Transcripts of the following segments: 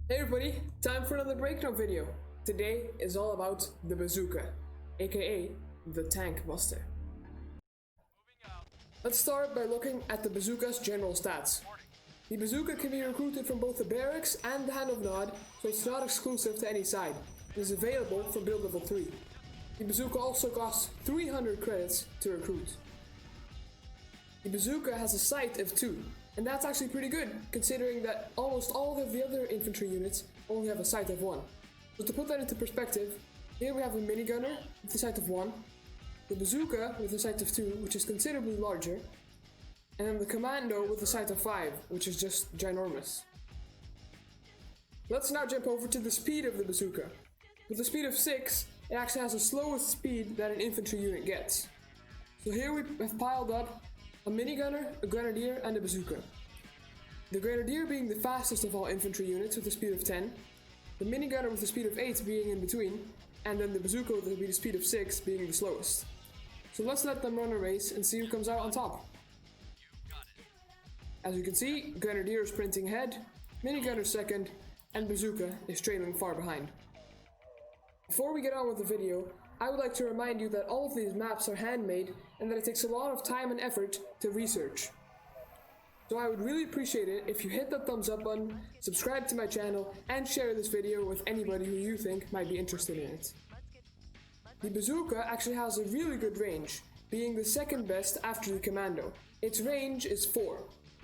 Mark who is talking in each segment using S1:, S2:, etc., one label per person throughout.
S1: Hey everybody, time for another breakdown video. Today is all about the bazooka, aka the tank buster. Let's start by looking at the bazooka's general stats. The bazooka can be recruited from both the barracks and the hand of Nod, so it's not exclusive to any side. It is available for build level 3. The bazooka also costs 300 credits to recruit. The bazooka has a sight of 2, and that's actually pretty good, considering that almost all of the other infantry units only have a sight of 1. So to put that into perspective, here we have a minigunner with a sight of 1, the bazooka with a sight of 2, which is considerably larger, and then the commando with a sight of 5, which is just ginormous. Let's now jump over to the speed of the bazooka. With a speed of 6, it actually has the slowest speed that an infantry unit gets. So here we have piled up a minigunner, a grenadier, and a bazooka. The grenadier being the fastest of all infantry units with a speed of 10, the minigunner with a speed of 8 being in between, and then the bazooka with a speed of 6 being the slowest. So let's let them run a race and see who comes out on top. As you can see, grenadier is sprinting ahead, minigunner second, and bazooka is trailing far behind. Before we get on with the video, I would like to remind you that all of these maps are handmade and that it takes a lot of time and effort to research. So I would really appreciate it if you hit that thumbs up button, subscribe to my channel, and share this video with anybody who you think might be interested in it. The bazooka actually has a really good range, being the second best after the commando. Its range is 4,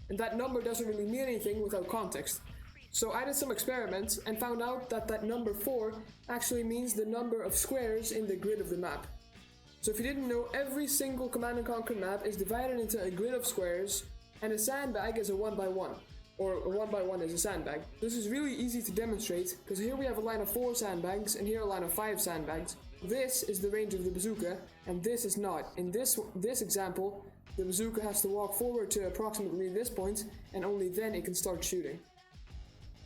S1: and that number doesn't really mean anything without context. So I did some experiments and found out that that number 4 actually means the number of squares in the grid of the map. So if you didn't know, every single Command & Conquer map is divided into a grid of squares, and a sandbag is a 1x1, or a 1x1 is a sandbag. This is really easy to demonstrate, because here we have a line of 4 sandbags, and here a line of 5 sandbags. This is the range of the bazooka, and this is not. In this example, the bazooka has to walk forward to approximately this point, and only then it can start shooting.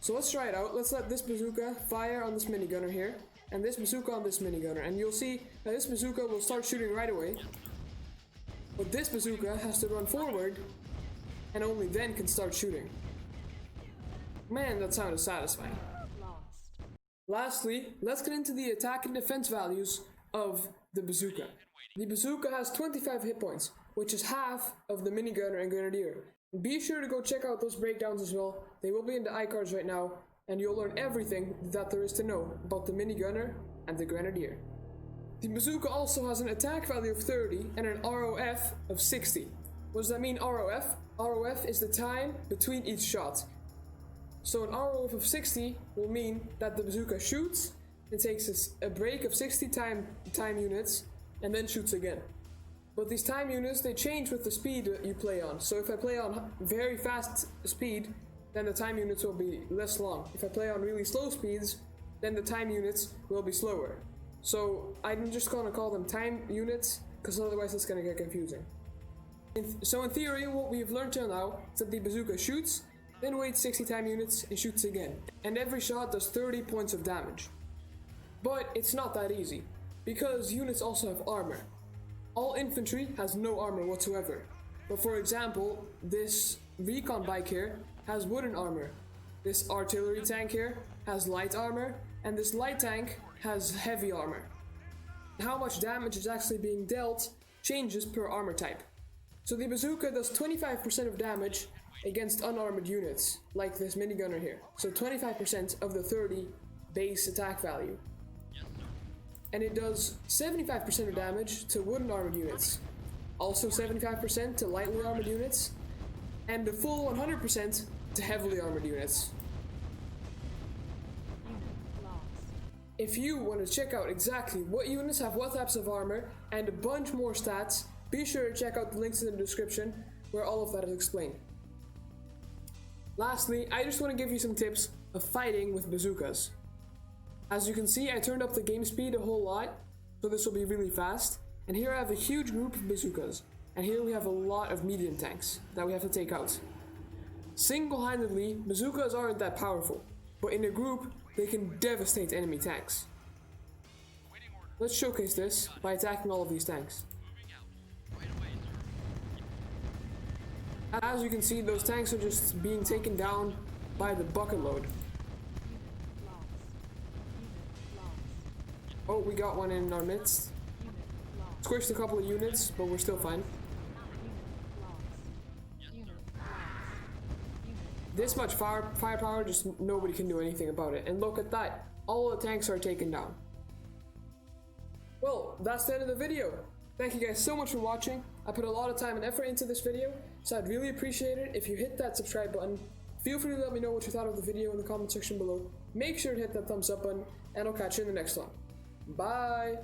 S1: So let's try it out. Let's let this bazooka fire on this minigunner here, and this bazooka on this minigunner, and you'll see that this bazooka will start shooting right away, but this bazooka has to run forward, and only then can start shooting. Man, that sounded satisfying. Lastly, let's get into the attack and defense values of the bazooka. The bazooka has 25 hit points, which is half of the minigunner and grenadier. Be sure to go check out those breakdowns as well. They will be in the iCards right now, and you'll learn everything that there is to know about the minigunner and the grenadier. The bazooka also has an attack value of 30 and an ROF of 60. What does that mean, ROF? ROF is the time between each shot. So an ROF of 60 will mean that the bazooka shoots and takes a break of 60 time units and then shoots again. But these time units, they change with the speed that you play on. So if I play on very fast speed, then the time units will be less long. If I play on really slow speeds, then the time units will be slower. So I'm just gonna call them time units, because otherwise it's gonna get confusing. So in theory, what we've learned till now is that the bazooka shoots, then waits 60 time units and shoots again. And every shot does 30 points of damage. But it's not that easy, because units also have armor. All infantry has no armor whatsoever, but for example, this recon bike here has wooden armor, this artillery tank here has light armor, and this light tank has heavy armor. How much damage is actually being dealt changes per armor type. So the bazooka does 25% of damage against unarmored units, like this minigunner here, so 25% of the 30 base attack value. And it does 75% of damage to wooden armored units, also 75% to lightly armored units, and the full 100% to heavily armored units. If you want to check out exactly what units have what types of armor and a bunch more stats, be sure to check out the links in the description where all of that is explained. Lastly, I just want to give you some tips of fighting with bazookas. As you can see, I turned up the game speed a whole lot, so this will be really fast. And here I have a huge group of bazookas, and here we have a lot of medium tanks that we have to take out. Single-handedly, bazookas aren't that powerful, but in a group, they can devastate enemy tanks. Let's showcase this by attacking all of these tanks. As you can see, those tanks are just being taken down by the bucket load. Oh, we got one in our midst. Squished a couple of units, but we're still fine. This much firepower, just nobody can do anything about it. And look at that. All the tanks are taken down. Well, that's the end of the video. Thank you guys so much for watching. I put a lot of time and effort into this video, so I'd really appreciate it if you hit that subscribe button. Feel free to let me know what you thought of the video in the comment section below. Make sure to hit that thumbs up button, and I'll catch you in the next one. Bye!